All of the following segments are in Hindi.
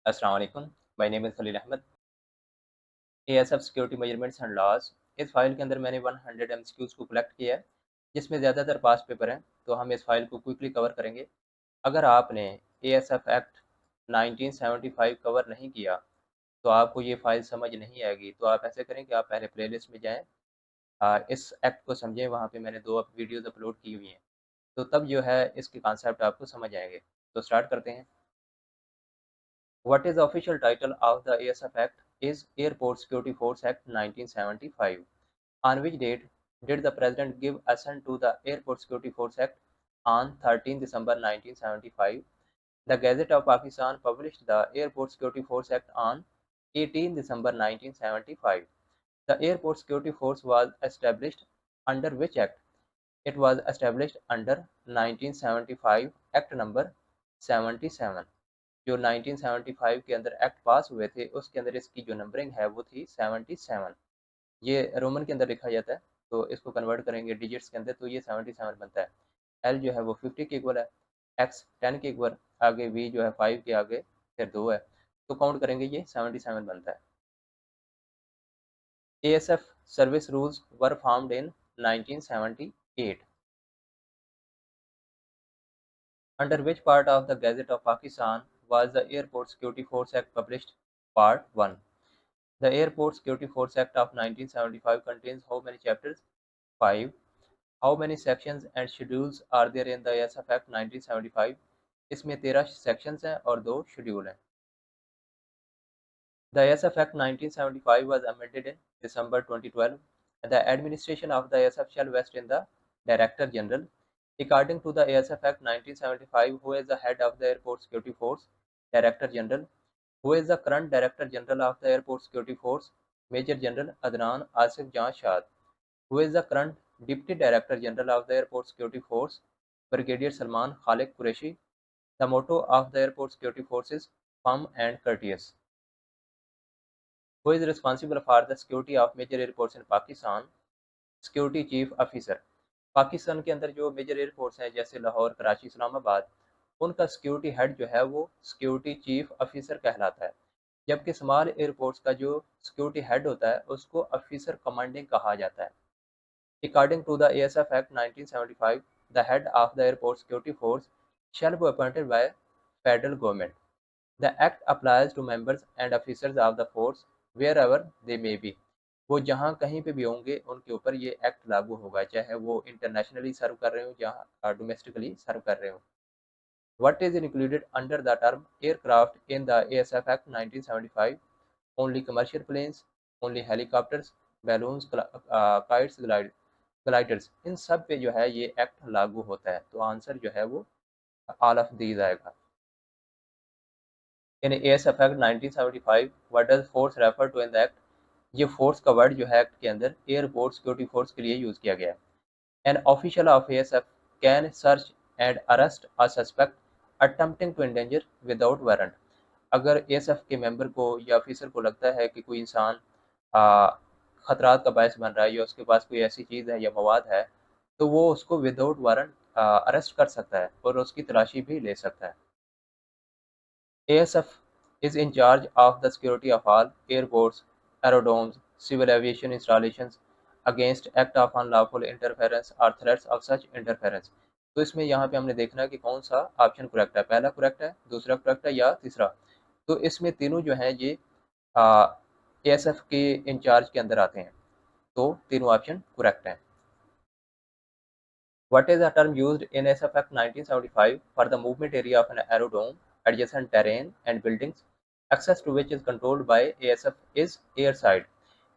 अस्सलाम वालेकुम। My name is Khalil Ahmed. ASF security measurements and laws. इस फाइल के अंदर मैंने 100 एमसीक्यूज़ को कलेक्ट किया है, जिसमें ज़्यादातर पास्ट पेपर हैं, तो हम इस फाइल को क्विकली कवर करेंगे। अगर आपने एएसएफ एक्ट 1975 कवर नहीं किया, तो आपको ये फाइल समझ नहीं आएगी। तो आप ऐसे करें कि आप पहले प्लेलिस्ट में जाएँ, इस एक्ट को समझें, वहाँ पे मैंने 2 वीडियोज़ अपलोड की हुई हैं। तो तब जो है इसके कॉन्सेप्ट आपको समझ आएँगे। तो स्टार्ट करते हैं। What is the official title of the ASF Act is Airport Security Force Act 1975. On which date did the President give assent to the Airport Security Force Act? On 13 December 1975. The Gazette of Pakistan published the Airport Security Force Act on 18 December 1975. The Airport Security Force was established under which act? It was established under 1975 Act number 77. जो 1975 के अंदर एक्ट पास हुए थे, उसके अंदर इसकी जो नंबरिंग है वो थी 77। ये रोमन के अंदर लिखा जाता है, तो इसको कन्वर्ट करेंगे डिजिट्स के अंदर तो ये 77 बनता है। एल जो है वो 50 के इक्वल है, एक्स 10 के इक्वल, आगे वी जो है 5 के आगे फिर 2 है, तो काउंट करेंगे ये 77 बनता है। ASF service rules were formed in 1978। Under which part of the Gazette of Pakistan was the Airport Security Force Act published? Part 1. The Airport Security Force Act of 1975 contains how many chapters? 5. How many sections and schedules are there in the ASF Act 1975? इसमें 13 sections हैं और 2 schedule हैं। The ASF Act 1975 was amended in December 2012. The administration of the ASF shall vest in the Director General. According to the ASF Act 1975, who is the head of the Airport Security Force? Director General. Who is the current Director General of the Airport Security Force? Major General Adnan Asif Jan Shad. Who is the current Deputy Director General of the Airport Security Force? Brigadier Salman Khalik Qureshi. The motto of the Airport Security Force is firm and courteous. Who is responsible for the security of major airports in Pakistan? Security Chief Officer. Pakistan के अंदर जो मेजर एयरपोर्ट्स हैं जैसे लाहौर, कराची, इस्लामाबाद, उनका सिक्योरिटी हेड जो है वो सिक्योरिटी चीफ ऑफिसर कहलाता है। जबकि स्मॉल एयरपोर्ट्स का जो सिक्योरिटी हेड होता है उसको ऑफिसर कमांडिंग कहा जाता है। According to the ASF Act 1975, the head of the airport security force shall be appointed by federal government. The act applies to members and officers of the force wherever they may be. वो जहाँ कहीं पे भी होंगे उनके ऊपर ये एक्ट लागू होगा, चाहे वो इंटरनेशनली सर्व कर रहे हो जहाँ डोमेस्टिकली सर्व कर रहे हो। What is included under the term aircraft in the ASF Act 1975? Only commercial planes, only helicopters, balloons, kites, gliders, इन सब पे जो है ये एक्ट लागू होता है। तो आंसर जो है वो ऑल ऑफ दीज आएगा। In ASF Act 1975, what does force refer to in the act? ये फोर्स का वर्ड जो है एक्ट के अंदर एयरपोर्ट सिक्योरिटी फोर्स के लिए यूज किया गया है। An official of ASF can search and arrest a suspect attempting to endanger without warrant. अगर एएसएफ के मेंबर को या ऑफिसर को लगता है कि कोई इंसान खतरात का बायस बन रहा है या उसके पास कोई ऐसी चीज़ है या मवाद है, तो वो उसको विदाउट वारंट अरेस्ट कर सकता है और उसकी तलाशी भी ले सकता है। ASF is in charge of the security of all airports, aerodromes, civil aviation installations against act of unlawful interference or threats of such interference. तो इसमें यहाँ पे हमने देखना है कि कौन सा ऑप्शन करेक्ट है, पहला करेक्ट है, दूसरा करेक्ट है या तीसरा। तो इसमें तीनों जो हैं ये ASF के इंचार्ज के अंदर आते हैं, तो तीनों ऑप्शन करेक्ट हैं। What is the term used in ASF Act 1975 for the movement area of an aerodrome, adjacent terrain and buildings, access to which is controlled by ASF is airside?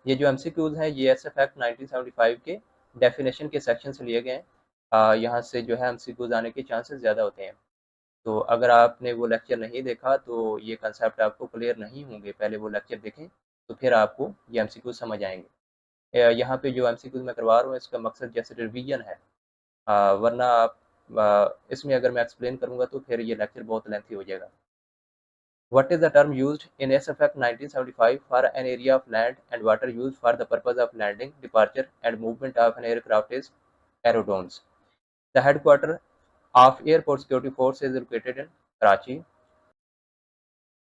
ये जो MCQs हैं ये ASF Act 1975 के डेफिनेशन के सेक्शन से लिए गए हैं। यहाँ से जो है MCQs आने के चांसेस ज़्यादा होते हैं। तो अगर आपने वो लेक्चर नहीं देखा तो ये कंसेप्ट आपको क्लियर नहीं होंगे, पहले वो लेक्चर देखें तो फिर आपको ये MCQ समझ आएंगे। यहाँ पे जो MCQ मैं करवा रहा हूँ इसका मकसद जैसे रिवीजन है, वरना आप इसमें अगर मैं एक्सप्लेन करूँगा तो फिर ये लेक्चर बहुत लेंथी हो जाएगा। What is the term used in ASF Act 1975 for an area of land and water used for the purpose of landing, departure and movement of an aircraft is aerodromes. The headquarters of Airport Security Force is located in Karachi.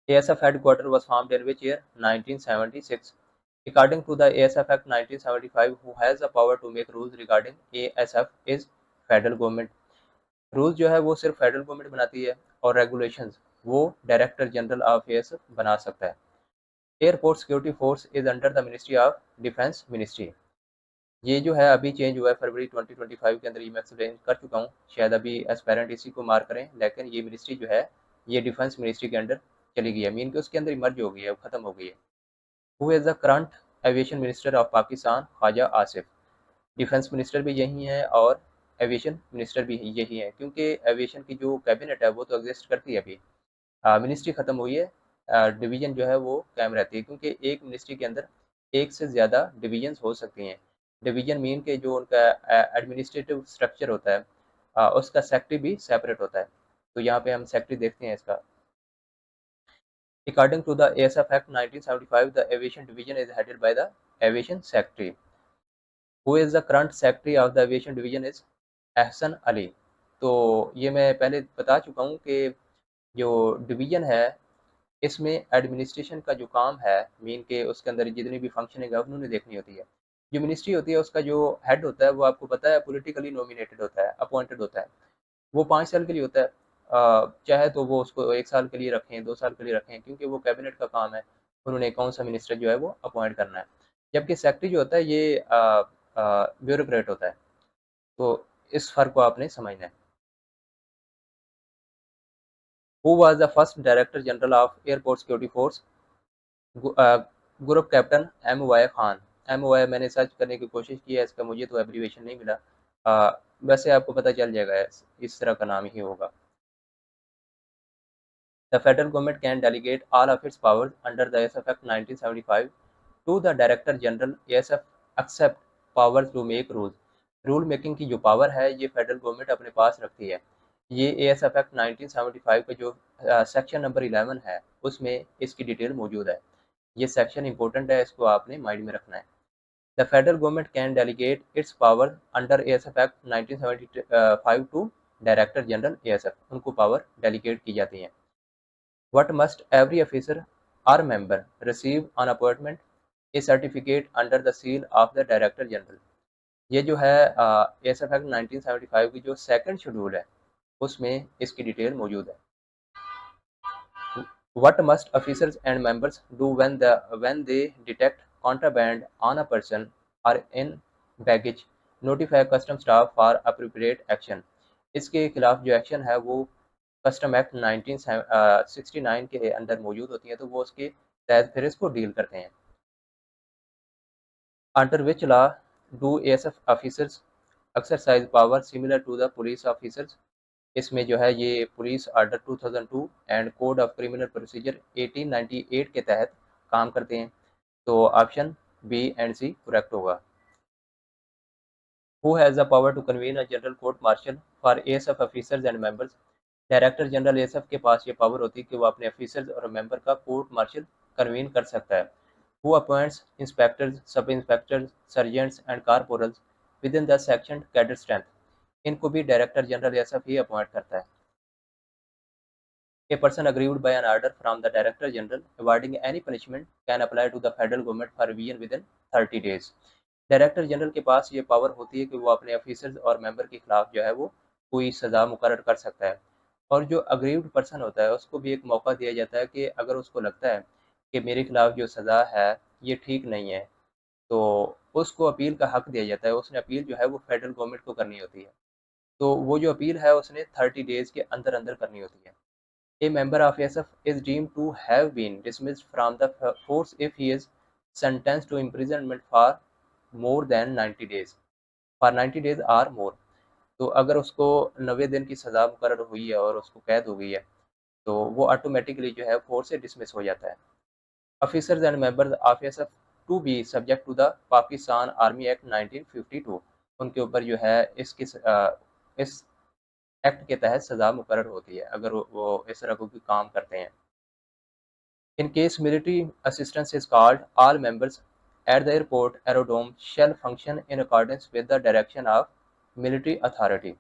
ASF headquarters was formed in which year? 1976. According to the ASF Act 1975, who has the power to make rules regarding ASF is federal government. Rules जो है वो सिर्फ फेडरल गवर्नमेंट बनाती है और रेगुलेशंस वो डायरेक्टर जनरल ऑफ एयर्स बना सकता है। Airport security force is under the ministry of defence ministry. ये जो है अभी चेंज हुआ है फरवरी 2025 के अंदर, ये मैं एक्सप्लेन कर चुका हूँ, शायद अभी एस्पेरेंट इसी को मार्क करें, लेकिन ये मिनिस्ट्री जो है ये डिफेंस मिनिस्ट्री के अंडर चली गई है, मीन कि उसके अंदर मर्ज हो गई है, खत्म हो गई है। Who is the current aviation minister of Pakistan? Khwaja Asif. Defence minister भी यही हैं और एविएशन मिनिस्टर भी यही है, क्योंकि एविएशन की जो कैबिनेट है वो तो एग्जिस्ट करती है अभी, मिनिस्ट्री खत्म हुई है, डिवीजन जो है वो कायम रहती है, क्योंकि एक मिनिस्ट्री के अंदर एक से ज़्यादा डिवीजन्स हो सकती हैं। डिवीजन मीन के जो उनका एडमिनिस्ट्रेटिव स्ट्रक्चर होता है, उसका सेक्रेटरी भी सेपरेट होता है। तो यहाँ पे हम सेक्रेटरी देखते हैं इसका। According to the ASF Act 1975, the aviation division is headed by the aviation secretary. Who is the current secretary of the aviation division is Ehsan Ali. तो ये मैं पहले बता चुका हूँ कि जो डिवीजन है इसमें एडमिनिस्ट्रेशन का जो काम है, मीन के उसके अंदर जितनी भी फंक्शनिंग है उन्होंने देखनी होती है। जो मिनिस्ट्री होती है उसका जो हेड होता है वो आपको पता है पॉलिटिकली नॉमिनेटेड होता है, अपॉइंटेड होता है। वो 5 साल के लिए होता है, चाहे तो वो उसको 1 साल के लिए रखें, 2 साल के लिए रखें, क्योंकि वो कैबिनेट का काम है, उन्होंने कौन-सा मिनिस्टर जो है वो अपॉइंट करना है। जबकि सेक्रेटरी जो होता है ये ब्यूरोक्रेट होता है। तो इस फ़र्क को आपने समझना है। Who was the first director general of airport security force? Group captain MY. Khan. MY. मैंने सर्च करने की कोशिश की है, इसका मुझे तो एब्रीविएशन नहीं मिला। वैसे आपको पता चल जाएगा, इस तरह का नाम ही होगा। The federal government can delegate all of its powers under the ASF Act 1975 to the Director General ASF except powers to make rules। Rule making की जो पावर है ये फेडरल गवर्नमेंट अपने पास रखती है। ये ASF Act 1975 का जो सेक्शन नंबर 11 है उसमें इसकी डिटेल मौजूद है। ये सेक्शन इंपॉर्टेंट है, इसको आपने माइंड में रखना है। The federal government can delegate its power under ASF Act 1975 to Director General ASF। उनको पावर डेलीगेट की जाती हैं। What must every officer or member receive on appointment? A certificate under the seal of the Director General। ये जो है ASF Act 1975 की जो सेकंड शेड्यूल है उसमें इसकी डिटेल मौजूद है। What must officers and members do when they detect contraband on a person or in baggage? Notify custom staff for appropriate action। इसके खिलाफ जो एक्शन है वो कस्टम एक्ट 1969 के अंदर मौजूद होती है, तो वो उसके तहत फिर इसको डील करते हैं। Under which law do ASF officers exercise power similar to the police officers? इसमें जो है ये police order 2002 and code of criminal procedure 1898 के तहत काम करते हैं। तो option B and C correct होगा। Who has the power to convene a general court martial for ASF officers and members? Director general ASF के पास ये पावर होती है कि वो अपने ऑफिसर्स और मेंबर का कोर्ट मार्शल कन्वीन कर सकता है। Who appoints inspectors, sub inspectors, sergeants and corporals within the section cadre strength? इनको भी डायरेक्टर जनरल एएसएफ ही अपॉइंट करता है। A person aggrieved by an order from the Director General awarding any punishment can apply to the federal government for revision within 30 days। Director general के पास ये पावर होती है कि वो अपने ऑफिसर्स और मेंबर के खिलाफ जो है वो कोई सज़ा मुकर्रर कर सकता है। और जो अग्रीव्ड पर्सन होता है उसको भी एक मौका दिया जाता है कि अगर उसको लगता है कि मेरे खिलाफ जो सज़ा है ये ठीक नहीं है, तो उसको अपील का हक दिया जाता है। उसने अपील जो है वो फेडरल गवर्नमेंट को करनी होती है। तो वो जो अपील है उसने 30 डेज़ के अंदर अंदर करनी होती है। A member of ASF is deemed to have been dismissed from the force if he is sentenced to imprisonment for more than 90 days, for 90 days or more। तो अगर उसको 90 दिन की सज़ा मुकर्रर हुई है और उसको कैद हो गई है तो वो ऑटोमेटिकली जो है फोर्स से डिसमिस हो जाता है। Officers and members of SF to be subject to the Pakistan army act 1952। उनके ऊपर जो है इस एक्ट के तहत सज़ा मुकर्रर होती है अगर वो इस तरह कोई काम करते हैं। In case military assistance is called, all members at the airport aerodrome shall function in accordance with the direction of military authority।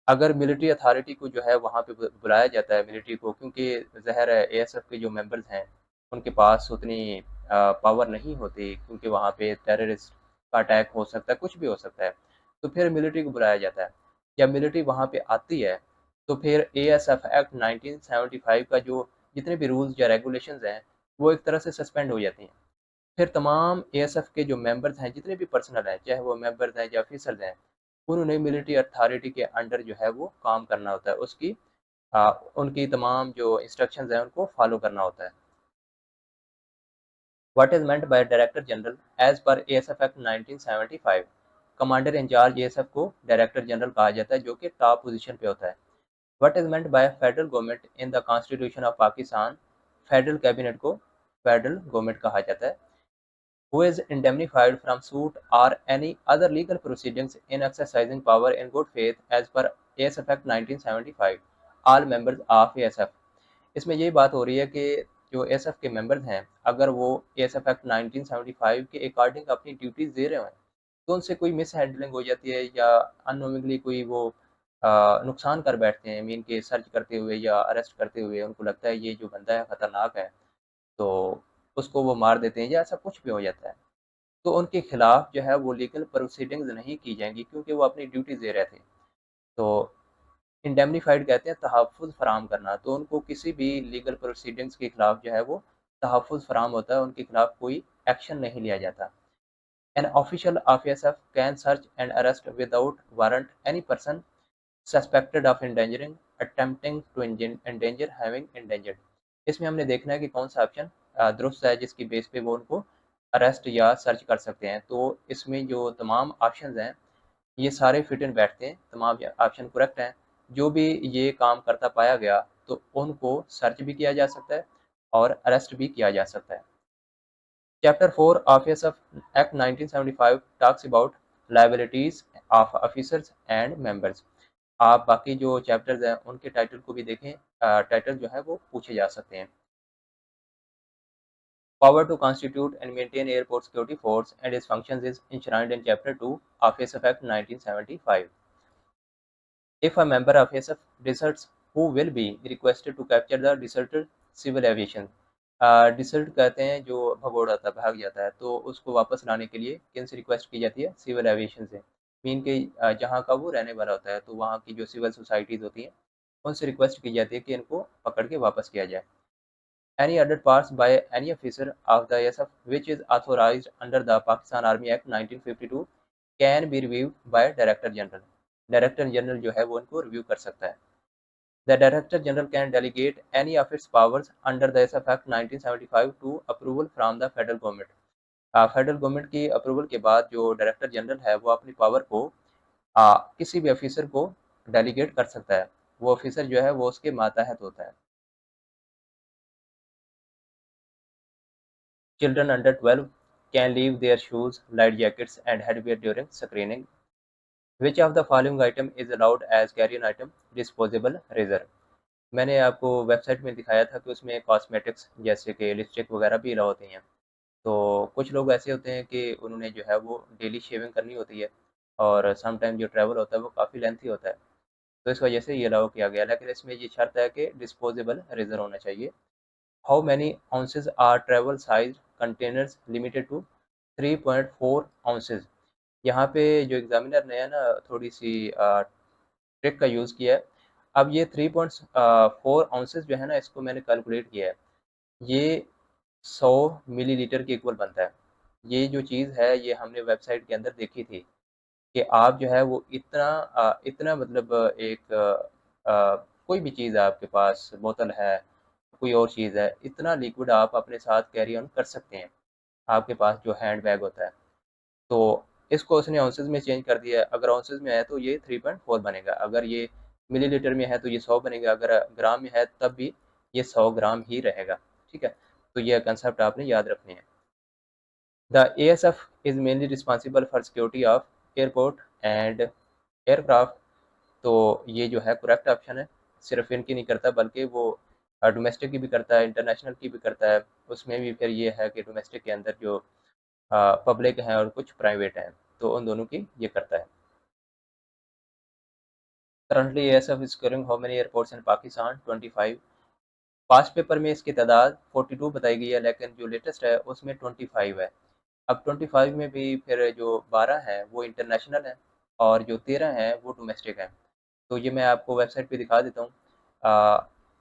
अगर मिलिट्री अथॉरिटी को जो है वहाँ पे बुलाया जाता है मिलिट्री को, क्योंकि ज़ाहिर है एएसएफ के जो मेंबर्स हैं उनके पास उतनी पावर नहीं होती, क्योंकि वहाँ पे टेररिस्ट का अटैक हो सकता है, कुछ भी हो सकता है। तो फिर मिलिट्री को बुलाया जाता है। जब मिलिट्री वहाँ पे आती है तो फिर एएसएफ एक्ट 1975 का जो जितने भी रूल्स या रेगुलेशंस हैं वो एक तरह से सस्पेंड हो जाती हैं। फिर तमाम एएसएफ के जो मेंबर्स हैं, जितने भी पर्सनल हैं, चाहे वो मेंबर्स हैं या ऑफिसर्स हैं, उन्होंने मिलिट्री अथॉरिटी के अंडर जो है वो काम करना होता है, उसकी उनकी तमाम जो इंस्ट्रक्शंस हैं उनको फॉलो करना होता है। What is meant by director general as per ASF act 1975? Commander in charge ASF को डायरेक्टर जनरल कहा जाता है, जो कि टॉप पोजीशन पे होता है। What is meant bye federal government in the constitution of Pakistan? Federal cabinet को फेडरल गवर्नमेंट कहा जाता है। Who is indemnified from suit or any other legal proceedings in exercising power in good faith as per ASF Act 1975? All members of ASF। इसमें यही बात हो रही है कि जो एएसएफ के मेंबर्स हैं, अगर वो एएसएफ एक्ट 1975 के अकॉर्डिंग अपनी ड्यूटीज दे रहे हैं, तो उनसे कोई मिस हैंडलिंग हो जाती है या अननोइंगली कोई वो नुकसान कर बैठते हैं, मीन के सर्च करते हुए या अरेस्ट करते हुए उनको लगता है ये जो बंदा है खतरनाक है, तो उसको वो मार देते हैं या ऐसा कुछ भी हो जाता है, तो उनके खिलाफ जो है वो लीगल प्रोसीडिंग्स नहीं की जाएंगी, क्योंकि वो अपनी ड्यूटी दे रहे थे। तो इंडेमनीफाइड कहते हैं तहफ़्फ़ुज़ फराहम करना, तो उनको किसी भी लीगल प्रोसीडिंग्स के खिलाफ जो है वो तहफ़्फ़ुज़ फराहम होता है, उनके खिलाफ कोई एक्शन नहीं लिया जाता। An official of ASF can search and arrest without warrant any person suspected of endangering, attempting to endanger, having endangered. इसमें हमने देखना है कि कौन सा ऑप्शन दुरुस्त है, जिसकी बेस पे वो उनको अरेस्ट या सर्च कर सकते हैं। तो इसमें जो तमाम ऑप्शंस हैं ये सारे फिट इन बैठते हैं, तमाम ऑप्शन करेक्ट हैं। जो भी ये काम करता पाया गया तो उनको सर्च भी किया जा सकता है और अरेस्ट भी किया जा सकता है। Chapter 4 of act 1975 talks about liabilities of officers and members. आप बाकी जो चैप्टर्स हैं उनके टाइटल को भी देखें, टाइटल जो है वो पूछे जा सकते हैं। Power to constitute and maintain airport security force and its functions is enshrined in Chapter 2 of ASF Act 1975. If a member of ASF deserts, who will be requested to capture the deserted civil aviation? डिसल्ट कहते हैं जो भगोड़ा था, भाग जाता है, तो उसको वापस लाने के लिए किन से रिक्वेस्ट की जाती है? सिविल एविएशन से। मीन के जहाँ का वो रहने वाला होता है, तो वहाँ की जो सिविल सोसाइटीज़ होती हैं उनसे रिक्वेस्ट की जाती है कि इनको पकड़ के वापस किया जाए। Any order passed by any officer of the ASF which is authorized under the Pakistan Army Act 1952 can be reviewed by Director General. Director General जो है वो उनको रिव्यू कर सकता है। The Director General can delegate any of its powers under the ASF Act 1975 to approval from the Federal Government. Federal government की अप्रूवल के बाद जो डायरेक्टर जनरल है वो अपनी पावर को किसी भी ऑफिसर को डेलीगेट कर सकता है। वो ऑफिसर जो है वो उसके मातहत होता है। Children under 12 can leave their shoes, light jackets, and headwear during screening. Which of the following item is allowed as carry-on item? Disposable razor. मैंने आपको वेबसाइट में दिखाया था कि उसमें कॉस्मेटिक्स जैसे कि लिपस्टिक वगैरह भी अलाउ होती हैं। तो कुछ लोग ऐसे होते हैं कि उन्होंने जो है वो डेली शेविंग करनी होती है और सम टाइम जो ट्रैवल होता है वो काफ़ी लेंथी होता है, तो इस वजह से ये अलाउ किया गया, लेकिन इसमें ये शर्त है कि डिस्पोजेबल रेजर होना चाहिए। How many ounces are travel size containers limited to? 3.4 ounces. यहाँ पे जो एग्जामिनर ने है ना थोड़ी सी ट्रिक का यूज़ किया है। अब ये 3.4 आउंसेज जो है ना, इसको मैंने कैलकुलेट किया है, ये 100 मिलीलीटर के इक्वल बनता है। ये जो चीज़ है ये हमने वेबसाइट के अंदर देखी थी कि आप जो है वो इतना मतलब कोई भी चीज़ है आपके पास, बोतल है, कोई और चीज़ है, इतना लिक्विड आप अपने साथ कैरी ऑन कर सकते हैं, आपके पास जो हैंड बैग होता है। तो इसको उसने ऑunces में चेंज कर दिया है। अगर ऑunces में है तो ये 3.4 बनेगा, अगर ये मिलीलीटर में है तो ये 100 बनेगा, अगर ग्राम में है तब भी ये 100 ग्राम ही रहेगा। ठीक है, तो ये कंसेप्ट आपने याद रखने हैं। The ASF is mainly responsible for security of airport and aircraft. तो ये जो है करेक्ट ऑप्शन है, सिर्फ इनकी नहीं करता बल्कि वो डोमेस्टिक की भी करता है, इंटरनेशनल की भी करता है। उसमें भी फिर ये है कि डोमेस्टिक के अंदर जो पब्लिक हैं और कुछ प्राइवेट हैं, तो उन दोनों की ये करता है। Currently ASF is securing how many airports in Pakistan? 25। Past paper में इसकी तादाद 42 बताई गई है, लेकिन जो लेटेस्ट है उसमें 25 है। अब 25 में भी फिर जो 12 है वो इंटरनेशनल है और जो 13 है वो डोमेस्टिक है। तो ये मैं आपको वेबसाइट पे दिखा देता हूँ।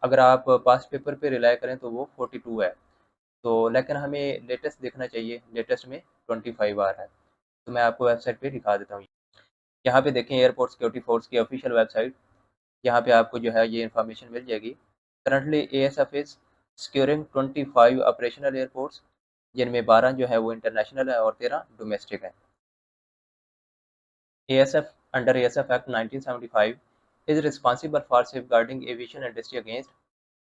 अगर आप पास्ट पेपर पे रिलाई करें तो वो 42 है, तो लेकिन हमें लेटेस्ट देखना चाहिए, लेटेस्ट में 25 आ रहा है। तो मैं आपको वेबसाइट पे दिखा देता हूँ। यहाँ पे देखें एयरपोर्ट सिक्योरिटी फोर्स की ऑफिशियल वेबसाइट, यहाँ पे आपको जो है ये इन्फॉर्मेशन मिल जाएगी। Currently ASF is securing 25 operational airports, जिनमें 12 जो है वो इंटरनेशनल है और 13 डोमेस्टिक है। ASF under ASF Act 1975 is responsible for safeguarding aviation industry against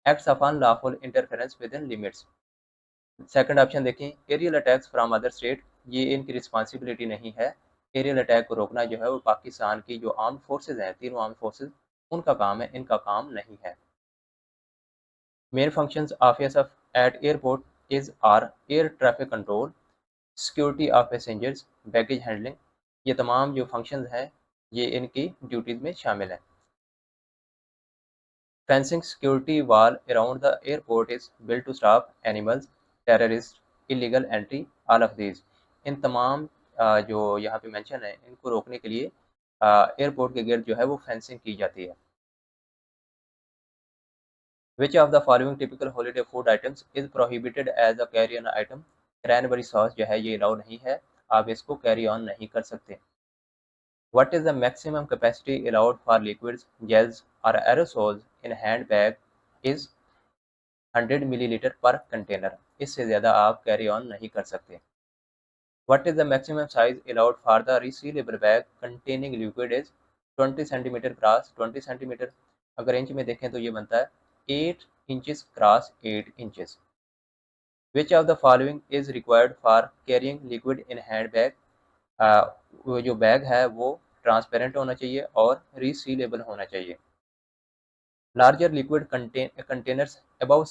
acts of unlawful interference within limits। Second option देखें, aerial attacks from other state, ये इनकी रिस्पॉन्सिबिलिटी नहीं है। एरियल अटैक को रोकना जो है वो पाकिस्तान की जो आर्म्ड फोर्सेज हैं, तीनों आर्म्ड फोर्सेज, उनका काम है, इनका काम नहीं है। Main functions of ASF at airport is are air traffic control, security of passengers, baggage handling. ये तमाम जो फंक्शंस हैं ये इनकी ड्यूटीज़ में शामिल हैं। Fencing security wall around the airport is built to stop animals, terrorists, illegal entry, all of these। इन तमाम जो यहाँ पे मेंशन है इनको रोकने के लिए एयरपोर्ट के गेट जो है वो फेंसिंग की जाती है। Which of the following typical holiday food items is prohibited as a carry-on item? Cranberry sauce जो है ये अलाउ नहीं है, आप इसको कैरी ऑन नहीं कर सकते। What is the maximum capacity allowed for liquids, gels or aerosols in handbag is 100 millilitre पर कंटेनर, इससे ज़्यादा आप कैरी ऑन नहीं कर सकते। What is the maximum size allowed for the resealable bag containing liquid is 20 centimetre cross 20 centimetre. अगर इंच में देखें तो ये बनता है 8 inches cross 8 inches. Which of the following is required for carrying liquid in hand bag? वो जो बैग है वो ट्रांसपेरेंट होना चाहिए और रीसीलेबल होना चाहिए। Larger liquid containers above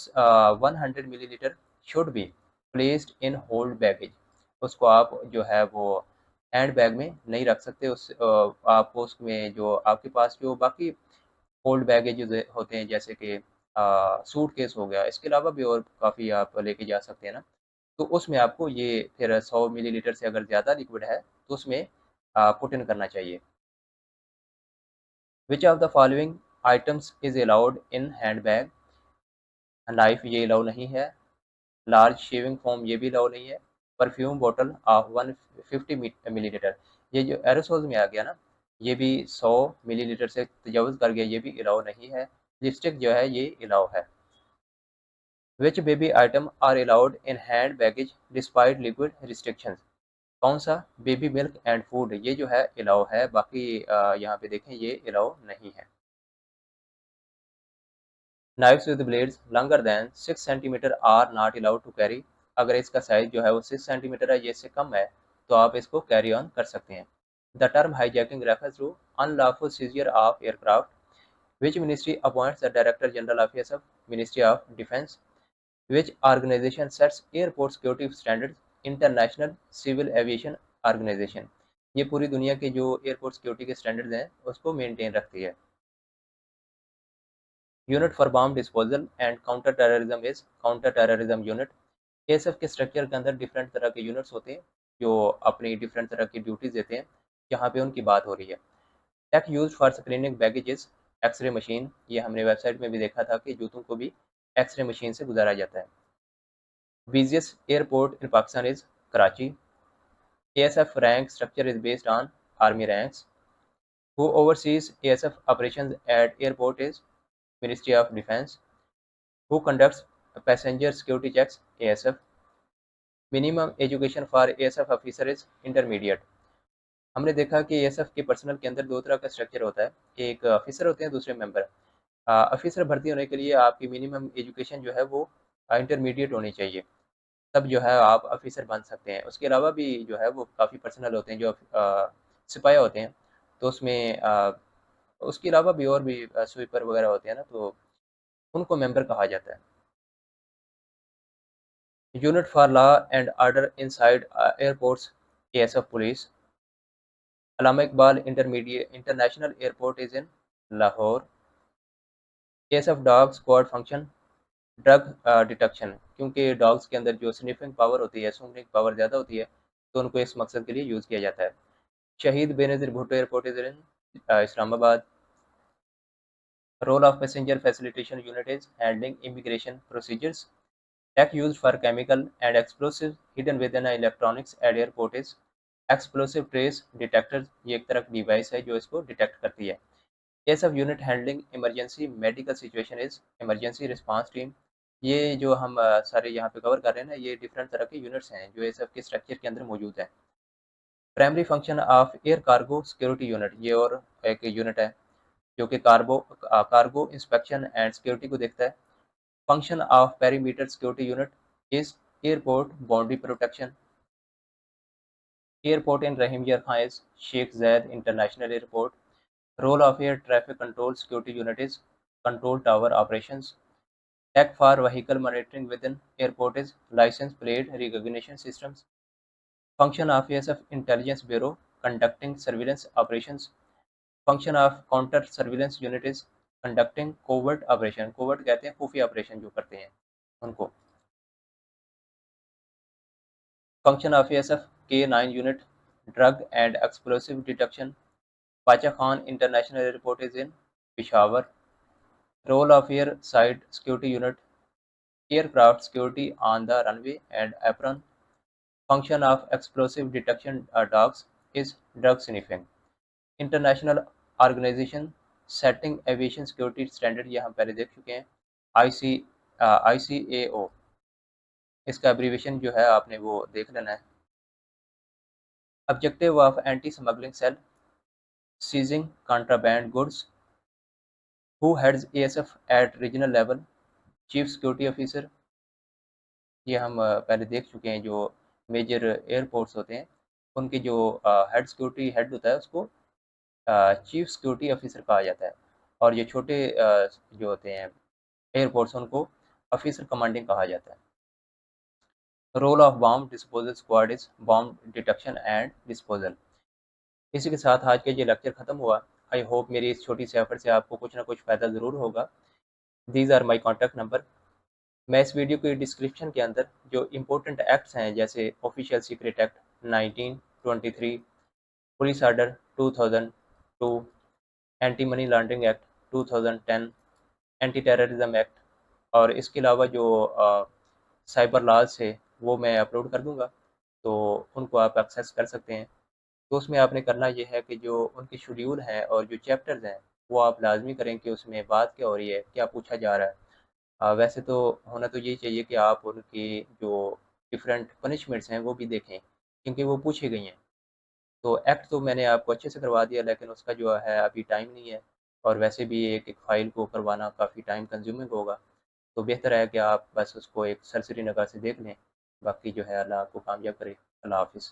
100 milliliter should be placed in hold baggage। उसको आप जो है वो हैंड बैग में नहीं रख सकते, आप उसमें जो आपके पास जो बाकी होल्ड बैगेज होते हैं जैसे कि सूट केस हो गया, इसके अलावा भी और काफ़ी आप लेके जा सकते हैं ना, तो उसमें आपको ये फिर 100 मिलीलीटर से अगर ज़्यादा लिक्विड है तो उसमें पुट इन करना चाहिए। Which of the following items is allowed in hand bag? Knife ये अलाउ नहीं है, लार्ज शेविंग फोम ये भी अलाउ नहीं है, परफ्यूम बोतल ऑफ 150 मिलीलीटर, ये जो एरोसोल्स में आ गया ना, ये भी 100 मिलीलीटर से तजावज़ कर गया, ये भी अलाउ नहीं है। लिपस्टिक जो है ये अलाउ है। Which baby item are allowed in hand baggage despite liquid restrictions? कौन सा बेबी मिल्क एंड फूड ये जो है अलाउ है, बाकी यहाँ पे देखें ये अलाउ नहीं है। Knives with blades longer than 6 centimetre are not allowed to carry। अगर इसका साइज जो है वो 6 सेंटीमीटर है, ये इससे कम है, तो आप इसको कैरी ऑन कर सकते हैं। The term hijacking refers to unlawful seizure of aircraft। Which ministry appoints the Director General of ASF? Ministry of Defence। Which organization sets airport security standards? International Civil Aviation Organization। ये पूरी दुनिया के जो एयरपोर्ट सिक्योरिटी के स्टैंडर्ड्स हैं उसको मेंटेन रखती है। Unit for bomb disposal and counter terrorism is counter terrorism unit. ASF के स्ट्रक्चर के अंदर डिफरेंट तरह के यूनिट्स होते हैं जो अपनी डिफरेंट तरह की ड्यूटीज देते हैं, यहाँ पे उनकी बात हो रही है। Tech use for screening baggages, x-ray machine, ये हमने वेबसाइट में भी देखा था कि जूतों को भी एक्सरे मशीन से गुजारा जाता है। Busiest airport in Pakistan is Karachi. ASF rank structure is based on army ranks. Who overseas ASF operations eight airport is ministry of defence. Who conducts passenger security checks? ASF। Minimum education for ASF officer is intermediate. हमने देखा कि ASF के पर्सनल के अंदर दो तरह का स्ट्रक्चर होता है, एक ऑफिसर होते हैं, दूसरे मेंबर। ऑफिसर भर्ती होने के लिए आपकी मिनिमम एजुकेशन जो है वो इंटरमीडिएट होनी चाहिए, तब जो है आप ऑफिसर बन सकते हैं। उसके अलावा भी जो है वो काफ़ी पर्सनल होते हैं जो सिपाही होते हैं, तो उसमें उसके अलावा भी और भी स्वीपर वगैरह होते हैं ना, तो उनको मेंबर कहा जाता है। Unit for Law and Order inside airports, ASF Police। Allama Iqbal International Airport is in Lahore. Case of dog squad function drug detection, क्योंकि डॉग्स के अंदर जो स्निफिंग पावर होती है, सूंघने की पावर ज़्यादा होती है, तो उनको इस मकसद के लिए यूज़ किया जाता है। Shaheed Benazir Bhutto airport is in Islamabad. Role of passenger facilitation unit is handling immigration procedures. Tech used for chemical and explosives hidden within a electronics at airport is explosive trace detector। ये एक तरह की डिवाइस है जो इसको डिटेक्ट करती है। Case of unit handling emergency medical situation is emergency response team. ये जो हम सारे यहाँ पे कवर कर रहे हैं ना, ये डिफरेंट तरह के यूनिट्स हैं जो इस सबके स्ट्रक्चर के अंदर मौजूद है। Primary function of air cargo security unit, ये और एक यूनिट है जो कि कार्गो इंस्पेक्शन एंड सिक्योरिटी को देखता है। Function of perimeter security unit is airport boundary protection. Airport in Rahim Yar Khan is Sheikh Zayed International Airport. Role of air traffic control security unit is control tower operations. Tech for vehicle monitoring within airport is license plate recognition systems. Function of ASF Intelligence Bureau conducting surveillance operations. Function of counter surveillance unit is conducting covert operation। covert कहते हैं खुफिया ऑपरेशन जो करते हैं उनको। Function of ASF K9 unit drug and explosive detection. Pacha Khan International Airport is in Peshawar. Role of air side security unit aircraft security on the runway and apron. Function of explosive detection dogs is drug sniffing. International organization setting aviation security standard, ये हम पहले देख चुके हैं। ICAO, इसका एब्रीविएशन जो है आपने वो देख लेना है। Objective of anti-smuggling cell seizing contraband goods. Who heads ASF at regional level? Chief Security Officer। ये हम पहले देख चुके हैं। जो मेजर एयरपोर्ट्स होते हैं उनके जो हेड सिक्योरिटी हेड होता है उसको चीफ सिक्योरिटी ऑफिसर कहा जाता है, और ये छोटे जो होते हैं एयरपोर्ट्स उनको ऑफिसर कमांडिंग कहा जाता है। Role of bomb disposal squad is bomb detection and disposal. इसी के साथ आज का ये लेक्चर ख़त्म हुआ। आई होप मेरी इस छोटी से एफर्ट से आपको कुछ ना कुछ फ़ायदा ज़रूर होगा। These are my contact number. मैं इस वीडियो के डिस्क्रिप्शन के अंदर जो इम्पोर्टेंट एक्ट्स हैं जैसे official secret act 1923, police order 2002, anti money laundering act 2010, anti terrorism act, और इसके अलावा जो साइबर लॉज है वो मैं अपलोड कर दूंगा, तो उनको आप एक्सेस कर सकते हैं। तो उसमें आपने करना ये है कि जो उनके शेड्यूल हैं और जो चैप्टर्स हैं वो आप लाजमी करें कि उसमें बात क्या हो रही है, क्या पूछा जा रहा है। वैसे तो होना तो यही चाहिए कि आप उनकी जो डिफरेंट पनिशमेंट्स हैं वो भी देखें, क्योंकि वो पूछी गई हैं। तो एक्ट तो मैंने आपको अच्छे से करवा दिया, लेकिन उसका जो है अभी टाइम नहीं है, और वैसे भी एक फ़ाइल को करवाना काफ़ी टाइम कंज्यूमिंग होगा। तो बेहतर है कि आप बस उसको एक सरसरी निगाह से देख लें। बाकी जो है अल्लाह आपको कामयाब करे। अल्लाह हाफ़िज़।